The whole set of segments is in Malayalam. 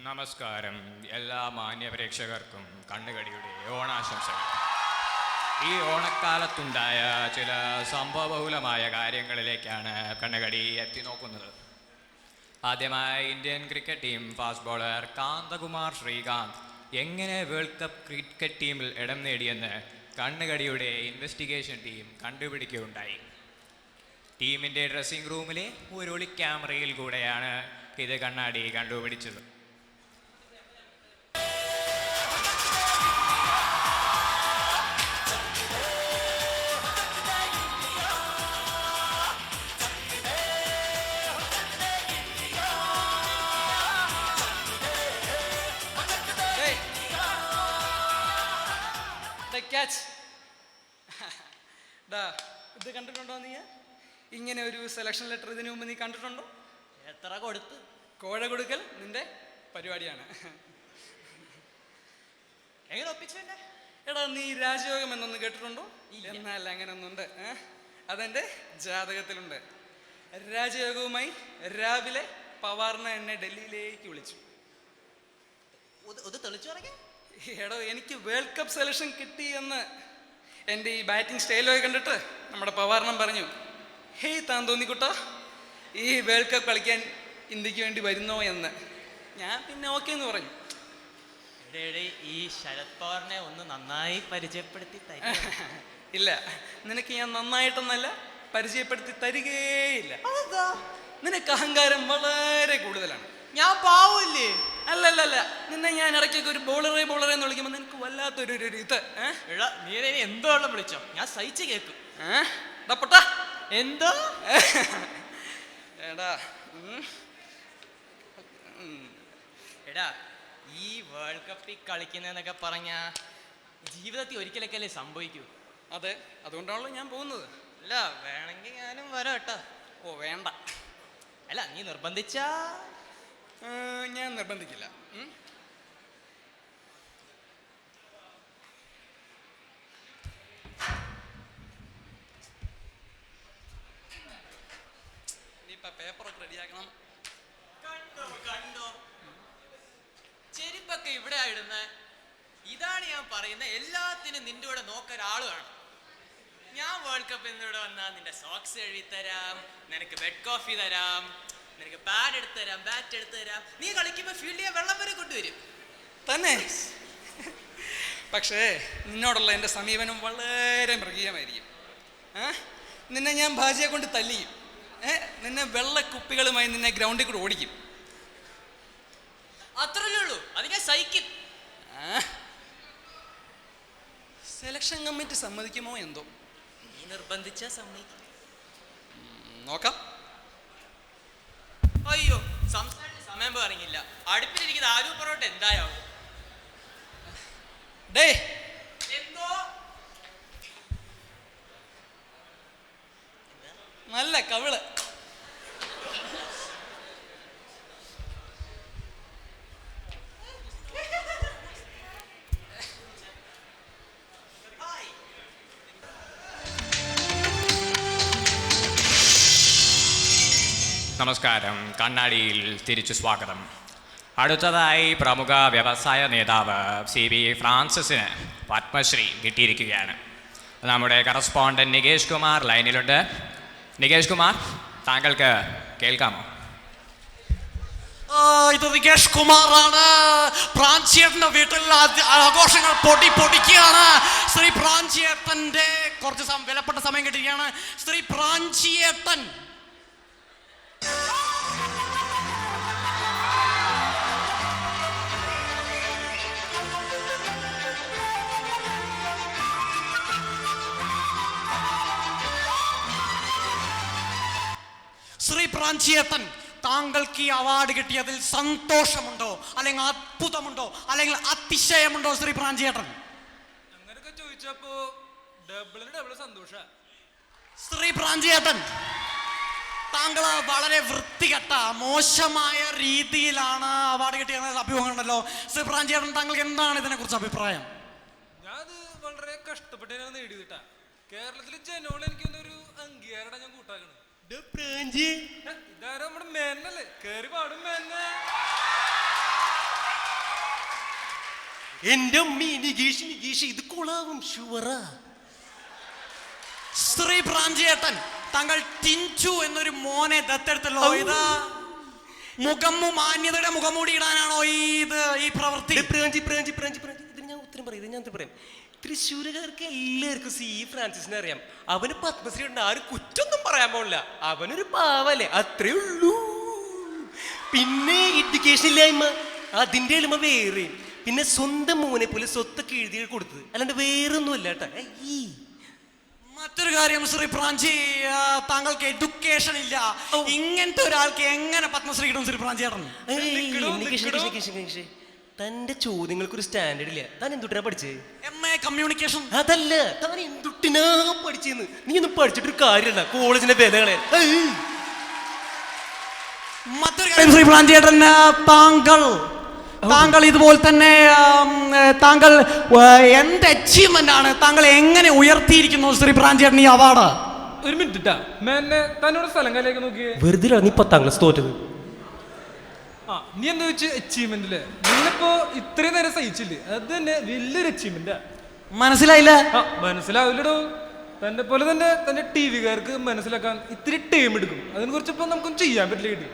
നമസ്കാരം. എല്ലാ മാന്യപ്രേക്ഷകർക്കും കണ്ണുകടിയുടെ ഓണാശംസകൾ. ഈ ഓണക്കാലത്തുണ്ടായ ചില സംഭവബഹുലമായ കാര്യങ്ങളിലേക്കാണ് കണ്ണുകടി എത്തി നോക്കുന്നത്. ആദ്യമായി Indian cricket team fast bowler Kanthakumar Srikanth എങ്ങനെ വേൾഡ് കപ്പ് ക്രിക്കറ്റ് ടീമിൽ ഇടം നേടിയെന്ന് കണ്ണുകടിയുടെ ഇൻവെസ്റ്റിഗേഷൻ ടീം കണ്ടുപിടിക്കുകയുണ്ടായി. ടീമിൻ്റെ ഡ്രസ്സിംഗ് റൂമിലെ ഒരു ഒളി ക്യാമറയിൽ കൂടെയാണ് ഇത് കണ്ണാടി കണ്ടുപിടിച്ചത്. ഇത് കണ്ടിട്ടുണ്ടോ? നീ ഇങ്ങനെ ഒരു സെലക്ഷൻ ലെറ്റർ ഇതിനു മുമ്പ് നീ കണ്ടിട്ടുണ്ടോ? എത്ര കൊടുത്ത്? കോഴ കൊടുക്കൽ നിന്റെ പരിപാടിയാണ്. എങ്ങനെ ഒപ്പിച്ചല്ലേ? എടാ, നീ രാജയോഗം എന്നൊന്ന് കേട്ടിട്ടുണ്ടോ? എന്നാൽ അങ്ങനെ ഒന്നുണ്ട്. അതെന്റെ ജാതകത്തിലുണ്ട്. രാജയോഗവുമായി രാവിലെ പവാറിനെ എന്നെ ഡൽഹിയിലേക്ക് വിളിച്ചു. എടോ, എനിക്ക് വേൾഡ് കപ്പ് സെലക്ഷൻ കിട്ടി എന്ന് എൻ്റെ ഈ ബാറ്റിംഗ് സ്റ്റൈലൊക്കെ കണ്ടിട്ട് നമ്മുടെ പവാർണം പറഞ്ഞു, ഹേയ് താൻ തോന്നിക്കുട്ടാ, ഈ വേൾഡ് കപ്പ് കളിക്കാൻ ഇന്ത്യക്ക് വേണ്ടി വരുന്നോ എന്ന്. ഞാൻ പിന്നെ ഓക്കെ എന്ന് പറഞ്ഞു. ഈ ശരത് പവാറിനെ ഒന്ന് നന്നായി പരിചയപ്പെടുത്തി ഇല്ല, നിനക്ക് ഞാൻ നന്നായിട്ടൊന്നല്ല പരിചയപ്പെടുത്തി തരികേയില്ല. നിനക്ക് അഹങ്കാരം വളരെ കൂടുതലാണ്. ഞാൻ പാവല്ലേ? അല്ലല്ല, നിന്നെ ഞാൻ ഇടയ്ക്കൊക്കെ ഒരു ബോളറെ എന്ന് വിളിക്കുമ്പോൾ നിനക്ക് വല്ലാത്തൊരു ഇത്. നീ എന്തോ വിളിച്ചോ, ഞാൻ സഹിച്ച് കേൾക്കും. എന്തോ എടാ എടാ, ഈ വേൾഡ് കപ്പിൽ കളിക്കുന്നതെന്നൊക്കെ പറഞ്ഞ ജീവിതത്തിൽ ഒരിക്കലൊക്കെ അല്ലേ സംഭവിക്കൂ? അതെ, അതുകൊണ്ടാണല്ലോ ഞാൻ പോകുന്നത്. അല്ല, വേണമെങ്കിൽ ഞാനും വരാം കേട്ടോ. ഓ വേണ്ട. അല്ല, നീ നിർബന്ധിച്ചാ? ഞാൻ നിർബന്ധിക്കില്ല. ഇനിയിപ്പോ പേപ്പറൊക്കെ റെഡിയാക്കണം. കണ്ടോ ചെരുപ്പൊക്കെ ഇവിടെ ഇടുന്നത്? ഇതാണ് ഞാൻ പറയുന്ന, എല്ലാത്തിനും നിന്റെ കൂടെ നോക്കാൻ ഒരാൾ വേണം. ഞാൻ വേൾഡ് കപ്പിൽ നിന്ന് ഇവിടെ വന്നാൽ നിന്റെ സോക്സ് എഴുതി തരാം, നിനക്ക് ബെഡ് കോഫി തരാം, നിനക്ക് പാഡ് എടുത്ത് തരാം, ബാറ്റ് എടുത്ത് തരാം. നീ കളിക്കുമ്പോൾ ഫീൽഡ് ചെയ്യാൻ വെള്ളം വരെ കൊണ്ടുവരും തന്നെ. പക്ഷേ നിന്നോടുള്ള എൻ്റെ സമീപനം വളരെ മൃഗീയമായിരിക്കും. നിന്നെ ഞാൻ ഭാജിയെ കൊണ്ട് തല്ലിയും, നിന്നെ വെള്ളക്കുപ്പികളുമായി നിന്നെ ഗ്രൗണ്ടിൽ കൂടെ ഓടിക്കും. അത്രയല്ലേ ഉള്ളൂ, അത് ഞാൻ സഹിക്കും. സെലക്ഷൻ കമ്മിറ്റി സമ്മതിക്കുമോ എന്തോ? നീ നിർബന്ധിച്ചാ സമ്മതിക്കും. നോക്കാം. അയ്യോ, സംസാരിച്ച സമയം പറഞ്ഞില്ല. അടുപ്പിലിരിക്കുന്ന ആലു പൊറോട്ട എന്തായാവും? എന്തോ നല്ല കവിള്. നമസ്കാരം. കണ്ണാടിയിൽ തിരിച്ചു സ്വാഗതം. അടുത്തതായി പ്രമുഖ വ്യവസായ നേതാവ് CB ഫ്രാൻസിസിന് പത്മശ്രീ കിട്ടിയിരിക്കുകയാണ്. നമ്മുടെ കറസ്പോണ്ടന്റ് നികേഷ് കുമാർ ലൈനിലുണ്ട്. നികേഷ് കുമാർ, താങ്കൾക്ക് കേൾക്കാമോ? ഇത് നികേഷ് കുമാറാണ്. പ്രാഞ്ചിയേട്ടന്റെ വീട്ടിൽ ആഘോഷങ്ങൾ പൊടിക്കുകയാണ്. ശ്രീ പ്രാഞ്ചിയേട്ടന്റെ കുറച്ച് വിലപ്പെട്ട സമയം കിട്ടിയിരിക്കുകയാണ്. ശ്രീ പ്രാഞ്ചിയേട്ടൻ. ശ്രീ പ്രാഞ്ചിയേട്ടൻ, താങ്കൾക്ക് ഈ അവാർഡ് കിട്ടിയതിൽ സന്തോഷമുണ്ടോ, അല്ലെങ്കിൽ അത്ഭുതമുണ്ടോ, അല്ലെങ്കിൽ അതിശയമുണ്ടോ? ശ്രീ പ്രാഞ്ചിയേട്ടൻ, അങ്ങനെയൊക്കെ ചോദിച്ചപ്പോ ഡബിൾ സന്തോഷ. ശ്രീ പ്രാഞ്ചിയേട്ടൻ, താങ്കൾ വളരെ വൃത്തികെട്ട മോശമായ രീതിയിലാണ് അവാർഡ് കിട്ടിയെന്ന അഭിമുഖമുണ്ടല്ലോ. ശ്രീ പ്രാഞ്ചിയേട്ടൻ, താങ്കൾക്ക് എന്താണ് ഇതിനെ കുറിച്ച് അഭിപ്രായം? ഞാനത് വളരെ കഷ്ടപ്പെട്ട് നേടിയിട്ടാ. കേരളത്തിലെ ജനങ്ങൾ എനിക്കൊന്നൊരു അംഗീകാരം ഞാൻ കൂട്ടാക്കണം. ഇതാരും നമ്മുടെ മേനല്ലേ കേറി പാടും മേനെ. എന്റെ അമ്മി നികേഷ് ഇത് കൊളാവും ഷുവറാ. ശ്രീ പ്രാഞ്ചിയേട്ടൻ, താങ്കൾ ടിൻചു എന്നൊരു മോനെ ദത്തെടുത്തല്ലോ. ഇത് മാന്യതയുടെ മുഖംമൂടി ഇടാനാണോ ഈ പ്രവൃത്തി? ഇതിന് ഞാൻ ഉത്തരം പറയാം. തൃശ്ശൂരുകാർക്ക് എല്ലാവർക്കും സി ഫ്രാൻസിസിനെ അറിയാം. അവന് പത്മശ്രീ ഉണ്ട്, ആരും കുറ്റൊന്നും പറയാൻ പോണില്ല. അവനൊരു പാവല്ലേ, അത്രേ ഉള്ളൂ. പിന്നെ എഡ്യൂക്കേഷൻ ഇല്ലായ്മ, അതിന്റെ എളിമ വേറെ. പിന്നെ സ്വന്തം മോനെ പോലെ സ്വത്തൊക്കെ എഴുതി കൊടുത്തത്, അല്ലാണ്ട് വേറൊന്നുമല്ല കേട്ടോ. മറ്റൊരു കാര്യം ശ്രീ പ്രാഞ്ചി, താങ്കൾക്ക് എഡ്യൂക്കേഷൻ ഇല്ല. ഇങ്ങനത്തെ ഒരാൾക്ക് എങ്ങനെ പത്മശ്രീ കിട്ടും ശ്രീ പ്രാഞ്ചിയേട്ടൻ? തന്റെ ചോദ്യങ്ങൾക്കൊരു സ്റ്റാൻഡേർഡ് ഇല്ല. താൻ എന്തുട്ടാ പഠിച്ചേ? MA communication. അതല്ല, താൻ എന്തുട്ടിനാ പഠിച്ചെന്ന്. നീ ഒന്നും പഠിച്ചിട്ടൊരു കാര്യമില്ല, കോളേജിന്റെ വിലകളെ. മറ്റൊരു കാര്യം ശ്രീ പ്രാഞ്ചിയേട്ടൻ, താങ്കൾ ഇതുപോലെ തന്നെ താങ്കൾ എന്ത് അച്ചീവ്മെന്റ് ആണ് താങ്കൾ എങ്ങനെ ഉയർത്തിയിരിക്കുന്നു ശ്രീ പ്രാഞ്ചിയേട്ടൻ ഈ അവാർഡ്? ഒരു മിനിറ്റ്, തന്നോട് സ്ഥലം കലയൊക്കെ നോക്കിയേ. വെറുതെ നീ 10ാം ക്ലാസ് തോറ്റത്. നീ എന്താ വെച്ച് അച്ചീവ്മെന്റില് നിങ്ങളിപ്പോ ഇത്രയും നേരം സഹിച്ചില്ലേ, അത് തന്നെ വലിയൊരു അച്ചീവ്മെന്റാ. മനസ്സിലായില്ല? മനസ്സിലാവില്ലടോ. തന്നെ പോലെ തന്നെ തന്റെ TV-കാർക്ക് മനസ്സിലാക്കാൻ ഇത്തിരി ടൈം എടുക്കും. അതിനെ കുറിച്ചിപ്പോ നമുക്കൊന്നും ചെയ്യാൻ പറ്റില്ല കിട്ടി.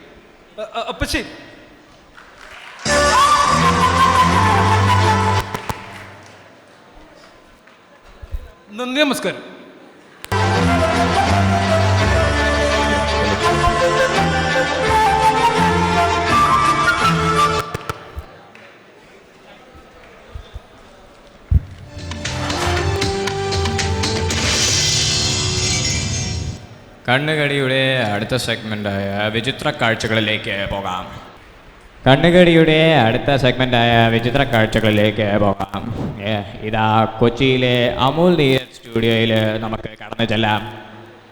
അപ്പൊ ശരി. നന്ദി, നമസ്കാരം. കണ്ണുകടിയുടെ അടുത്ത സെഗ്മെൻ്റായ വിചിത്ര കാഴ്ചകളിലേക്ക് പോകാം. കണ്ണുകടിയുടെ അടുത്ത സെഗ്മെൻ്റായ വിചിത്ര കാഴ്ചകളിലേക്ക് പോകാം. ഇതാ കൊച്ചിയിലെ അമൂൽ നീരത് സ്റ്റുഡിയോയിൽ നമുക്ക് കടന്നു ചെല്ലാം.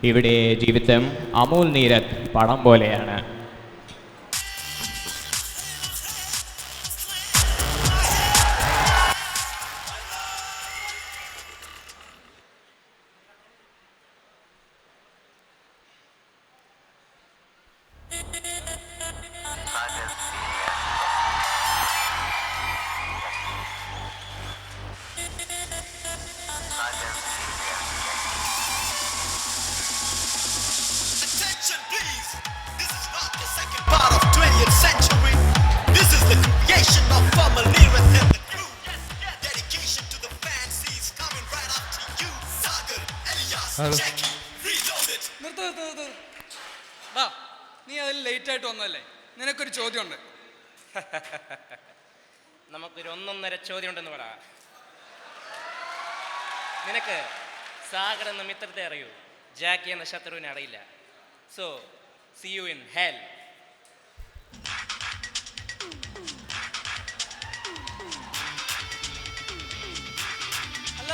ഇവിടെ ജീവിതം അമൂൽ നീരത് പടം പോലെയാണ്. നീ അതിൽ ലേറ്റ് ആയിട്ട് വന്നല്ലേ, നിനക്കൊരു ചോദ്യമുണ്ട്. നമുക്കൊരു 1.5 ചോദ്യം ഉണ്ടെന്ന് പറ. നിനക്ക് സാഗർ എന്ന മിത്രത്തെ അറിയൂ, ജാക്കി എന്ന ശത്രുവിനെ അറിയില്ല. So see you in hell. അല്ല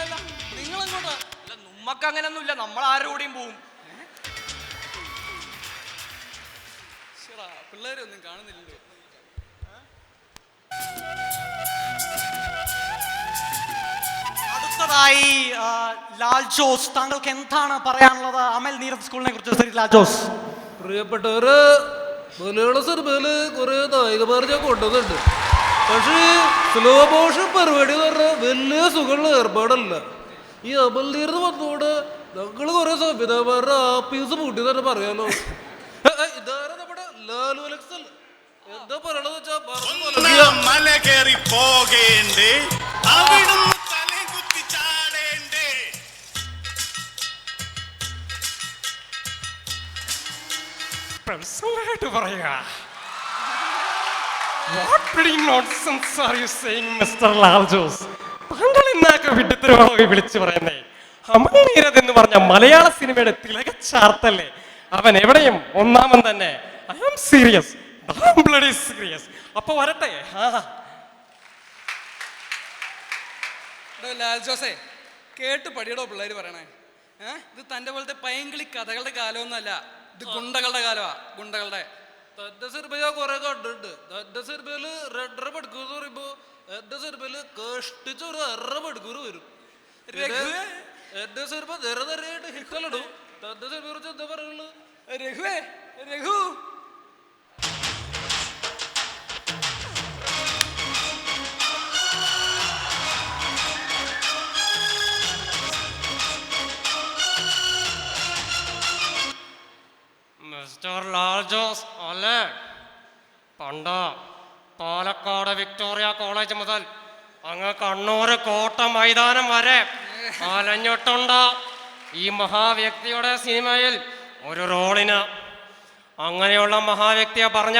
നിങ്ങളെങ്ങോട്ടാ? അല്ല, നമ്മക്ക് അങ്ങനെയൊന്നുമില്ല, നമ്മൾ ആരോടെയും പോവും. പിള്ളേരൊന്നും കാണുന്നില്ലല്ലോ. അടുത്തതായി ലാൽ ജോസ്, താങ്കൾക്ക് എന്താണ് പറയാനുള്ളത് അമൽ നീരത് സ്കൂളിനെ കുറിച്ച്? ശ്രീ ലാൽ ജോസ്. പ്രിയപ്പെട്ടവര്, മലയാള സിനിമയില് കുറെ നായികമാർ ഞാൻ കൊണ്ടുവന്നുണ്ട്. പക്ഷേ സ്ലോ മോഷൻ പരിപാടി എന്ന് പറഞ്ഞാൽ വലിയ സുഖമുള്ള ഏർപ്പാടല്ല. ഈ അമൽ നീരത് വന്നോട് ഞങ്ങള് കുറെ സംവിധായകന്മാരുടെ ആപ്പീസ് പൂട്ടി തന്നെ പറയാലോ. ഇതാരാ നമ്മുടെ ലാലു അലക്സ് അല്ലേ? എന്താ പറയണെന്ന് വെച്ചാ മല കയറി പോകേണ്ടേ, അവിടുന്ന് തലേ കുത്തി ചാടേണ്ടേ. പേഴ്സണലായിട്ട് പറയുക. What bloody nonsense are you saying, Mr. Lal Jose? താങ്കൾ എന്നാക്കെ വിഡ്ഢിത്തരമാണോ വിളിച്ചു പറയുന്നേ? അമൽ നീരത് എന്ന് പറഞ്ഞ മലയാള സിനിമയുടെ തിലക ചാർത്തല്ലേ. അവൻ എവിടെയും ഒന്നാമൻ തന്നെ. I am serious, bloody serious. അപ്പൊ വരട്ടെ. ലാൽ ജോസേ, കേട്ട് പടിയടോ പിള്ളേര് പറയണേ. ഇത് തൻ്റെ പോലത്തെ പൈങ്കിളി കഥകളുടെ കാലമൊന്നുമല്ല, ഇത് ഗുണ്ടകളുടെ കാലമാ, ഗുണ്ടകളുടെ. തന്റെ സിനിമ ഞാൻ കുറെ കണ്ടിട്ടുണ്ട്. തന്റെ സിനിമയില് 2.5 മണിക്കൂർ എന്ന് പറയുമ്പോ എന്റെ സിനിമയില് കഷ്ടിച്ചൊരു 1.5 മണിക്കൂർ വരും. എന്റെ സിനിമ നിരനിരയായിട്ട് ഹിറ്റല്ലടൂ. തന്റെ സിനിമയെ കുറിച്ച് എന്താ പറയുള്ളൂ? രഘു അല്ലേ? പണ്ട് പാലക്കാട് വിക്ടോറിയ കോളേജ് മുതൽ അങ്ങ് കണ്ണൂർ കോട്ട മൈതാനം വരെ അലഞ്ഞിട്ടുണ്ട് ഈ മഹാവ്യക്തിയുടെ സിനിമയിൽ ഒരു റോളിന്. അങ്ങനെയുള്ള മഹാവ്യക്തിയെ പറഞ്ഞ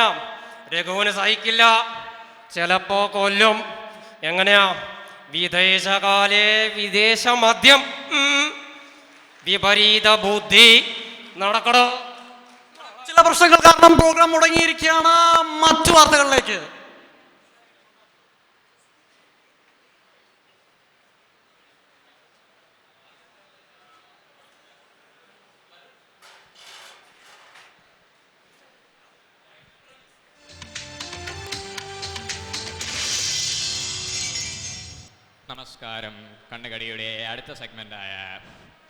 രഘുവിന് സഹിക്കില്ല, ചിലപ്പോ കൊല്ലും. എങ്ങനെയാ? വിദേശകാലേ വിദേശ മദ്യം, വിപരീത ബുദ്ധി. നടക്കടോ. ചില പ്രശ്നങ്ങൾ കാരണം പ്രോഗ്രാം മുടങ്ങിയിരിക്കുകയാണ്. മറ്റു വാർത്തകളിലേക്ക്. നമസ്കാരം. കണ്ണുകടിയുടെ അടുത്ത സെഗ്മെന്റായ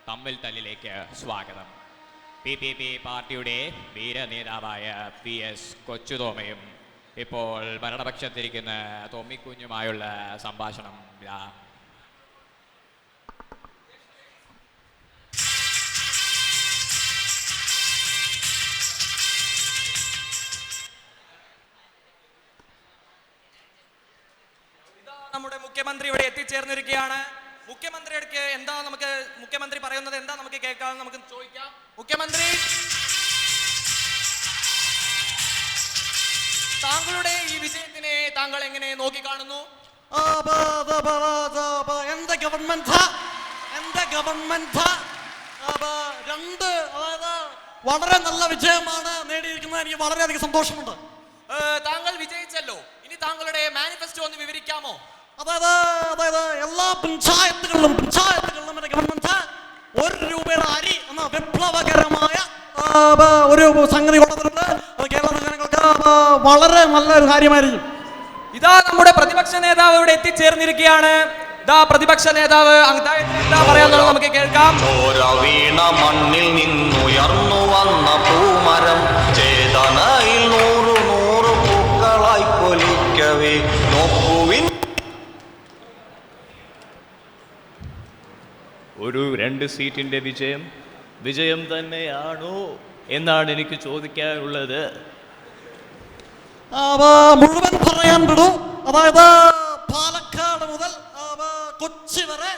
തമ്മിൽ തല്ലിലേക്ക് സ്വാഗതം. PPP പാർട്ടിയുടെ വീരനേതാവായ PS കൊച്ചുതോമയും ഇപ്പോൾ ഭരണപക്ഷത്തിരിക്കുന്ന തോമ്മിക്കുഞ്ഞുമായുള്ള സംഭാഷണം ഇതാ. നമ്മുടെ മുഖ്യമന്ത്രി ഇവിടെ എത്തിച്ചേർന്നിരിക്കുകയാണ്. മുഖ്യമന്ത്രിയുടെ എന്താ നമുക്ക് മുഖ്യമന്ത്രി പറയുന്നത് എന്താ നമുക്ക് കേൾക്കാം, നമുക്ക് ചോദിക്കാം. മുഖ്യമന്ത്രി, താങ്കളുടെ ഈ വിജയത്തിനെ താങ്കൾ എങ്ങനെ നോക്കിക്കാണുന്നു? എന്റെ ഗവൺമെന്റ് രണ്ട് വളരെ നല്ല വിജയമാണ് നേടിയിരിക്കുന്നത്. എനിക്ക് വളരെയധികം സന്തോഷമുണ്ട്. താങ്കൾ വിജയിച്ചല്ലോ, ഇനി താങ്കളുടെ മാനിഫെസ്റ്റോ ഒന്ന് വിവരിക്കാമോ? അതായത് എല്ലാ പഞ്ചായത്തുകളിലും എന്റെ ഗവൺമെന്റ് 1 രൂപയുടെ അരി എന്ന വിപ്ലവകരമായ ഒരു സംഗതി കൊണ്ടുവന്നിട്ടുണ്ട്. കേരള ജനങ്ങൾക്ക് വളരെ നല്ലൊരു കാര്യമായിരിക്കും. ഇതാ നമ്മുടെ പ്രതിപക്ഷ നേതാവ് ഇവിടെ എത്തിച്ചേർന്നിരിക്കുകയാണ്. ഇതാ പ്രതിപക്ഷ നേതാവ് എന്താ പറയാനുള്ളത് നമുക്ക് കേൾക്കാം. വീണ മണ്ണിൽ നിന്നുയർന്നു വന്ന പൂമരം ചേതനയിൽ 100 പൂക്കളായി പൊലിക്കവേ നോക്കുവിൻ. ഒരു 2 സീറ്റിൻ്റെ വിജയം തന്നെയാണോ എന്നാണ് എനിക്ക് ചോദിക്കാനുള്ളത്. മുഴുവൻ പറയാൻ വിടൂ. അതായത് പാലക്കാട് മുതൽ കൊച്ചി വരെ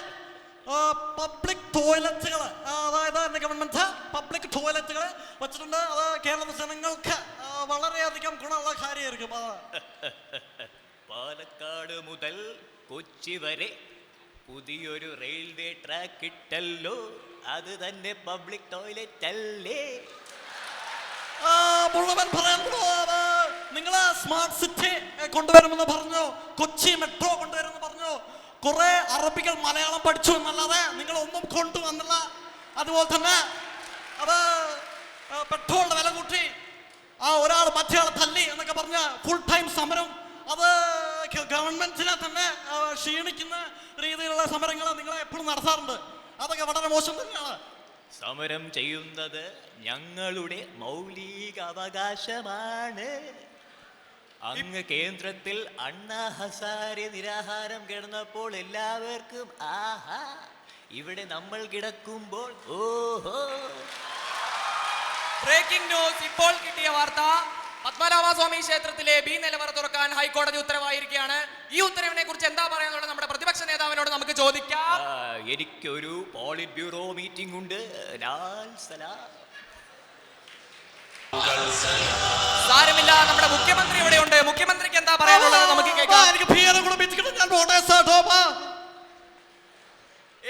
പബ്ലിക് ടോയ്ലറ്റുകൾ, അതായത് എന്റെ ഗവൺമെന്റ് പബ്ലിക് ടോയ്ലറ്റുകൾ വെച്ചിട്ടുണ്ട്. അത് കേരള ജനങ്ങൾക്ക് വളരെയധികം ഗുണമുള്ള കാര്യമായിരിക്കും. പാലക്കാട് മുതൽ കൊച്ചി വരെ പുതിയൊരു റെയിൽവേ ട്രാക്ക് ഇട്ടല്ലോ, അത് തന്നെ പബ്ലിക് ടോയ്ലറ്റ് അല്ലേ? മുഴുവൻ പറയാൻ നിങ്ങൾ സ്മാർട്ട് സിറ്റി കൊണ്ടുവരുമെന്ന് പറഞ്ഞു, കൊച്ചി മെട്രോ കൊണ്ടുവരുമെന്ന് പറഞ്ഞു. കുറെ അറബികൾ മലയാളം പഠിച്ചു എന്നല്ലാതെ നിങ്ങൾ ഒന്നും കൊണ്ടുവന്നില്ല. അതുപോലെ തന്നെ അത് പെട്രോളിന്റെ വില കൂട്ടി, ഒരാൾ മറ്റേയാളെ തല്ലി എന്നൊക്കെ പറഞ്ഞ് ഫുൾ ടൈം സമരം. അത് ഗവൺമെന്റിനെ തന്നെ ക്ഷീണിക്കുന്ന രീതിയിലുള്ള സമരങ്ങൾ നിങ്ങൾ എപ്പോഴും നടത്താറുണ്ട്. അതൊക്കെ വളരെ മോശം തന്നെയാണ്. സമരം ചെയ്യുന്നത് ഞങ്ങളുടെ മൗലിക അവകാശമാണ്. അങ്ങ് കേന്ദ്രത്തിൽ അണ്ണാ ഹസാരെ നിരാഹാരം കിടന്നപ്പോൾ എല്ലാവർക്കും ആഹാ, ഇവിടെ നമ്മൾ കിടക്കുമ്പോൾ ഓഹോ. ബ്രേക്കിംഗ് ന്യൂസ്, ഇപ്പോൾ കിട്ടിയ വാർത്ത. പത്മനാഭസ്വാമി ക്ഷേത്രത്തിലെ ബി നിലവറ തുറക്കാൻ ഹൈക്കോടതി ഉത്തരവായിരിക്കുകയാണ്. ഈ ഉത്തരവിനെ കുറിച്ച് എന്താ പറയാനുള്ളത് നമ്മുടെ പ്രതിപക്ഷ നേതാവിനോട് നമുക്ക് ചോദിക്കാം. എനിക്കൊരു പോളിറ്റ് ബ്യൂറോ മീറ്റിംഗ് ഉണ്ട്. ലാൽ സലാം. സാരമില്ല, നമ്മുടെ മുഖ്യമന്ത്രി ഇവിടെ ഉണ്ട്. മുഖ്യമന്ത്രിക്ക് എന്താ പറയാനുള്ളത് നമുക്ക് കേൾക്കാം.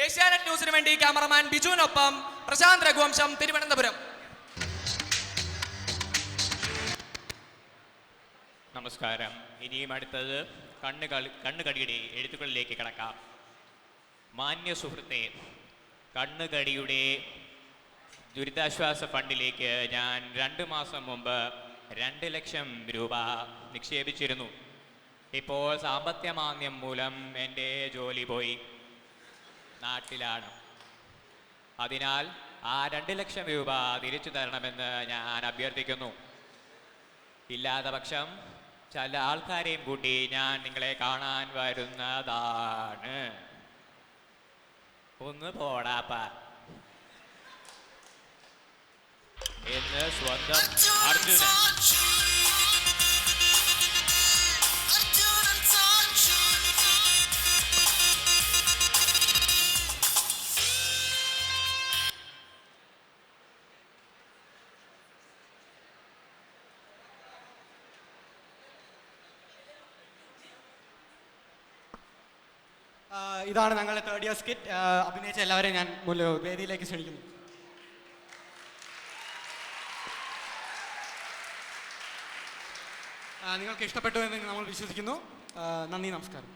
ഏഷ്യാനെറ്റ് ന്യൂസിന് വേണ്ടി ക്യാമറമാൻ ബിജുവിനൊപ്പം പ്രശാന്ത് രഘുവംശം, തിരുവനന്തപുരം. നമസ്കാരം. ഇനിയും അടുത്തത് കണ്ണുകടിയുടെ എഴുത്തുകളിലേക്ക് കടക്കാം. മാന്യ സുഹൃത്തെ, കണ്ണുകടിയുടെ ദുരിതാശ്വാസ ഫണ്ടിലേക്ക് ഞാൻ 2 മാസം മുമ്പ് 2 ലക്ഷം രൂപ നിക്ഷേപിച്ചിരുന്നു. ഇപ്പോൾ സാമ്പത്തികമാന്ദ്യം മൂലം എൻ്റെ ജോലി പോയി, നാട്ടിലാണ്. അതിനാൽ ആ 2 ലക്ഷം രൂപ തിരിച്ചു തരണമെന്ന് ഞാൻ അഭ്യർത്ഥിക്കുന്നു. ഇല്ലാത്ത പക്ഷം ചില ആൾക്കാരെയും കൂട്ടി ഞാൻ നിങ്ങളെ കാണാൻ വരുന്നതാണ്. ഒന്ന് പോടാപ്പ എന്ന് സ്വന്തം അർജുനൻ. ഇതാണ് ഞങ്ങളുടെ 3rd ഇയർ സ്കിറ്റ്. അഭിനയിച്ച എല്ലാവരെയും ഞാൻ വേദിയിലേക്ക് ക്ഷണിക്കുന്നു. നിങ്ങൾക്ക് ഇഷ്ടപ്പെട്ടു എന്ന് നമ്മൾ വിശ്വസിക്കുന്നു. നന്ദി, നമസ്കാരം.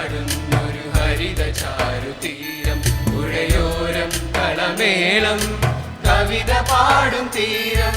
ാടുന്നൊരു ഹരിത ചാരുതീരം, പുഴയോരം കളമേളം കവിത പാടും തീരം.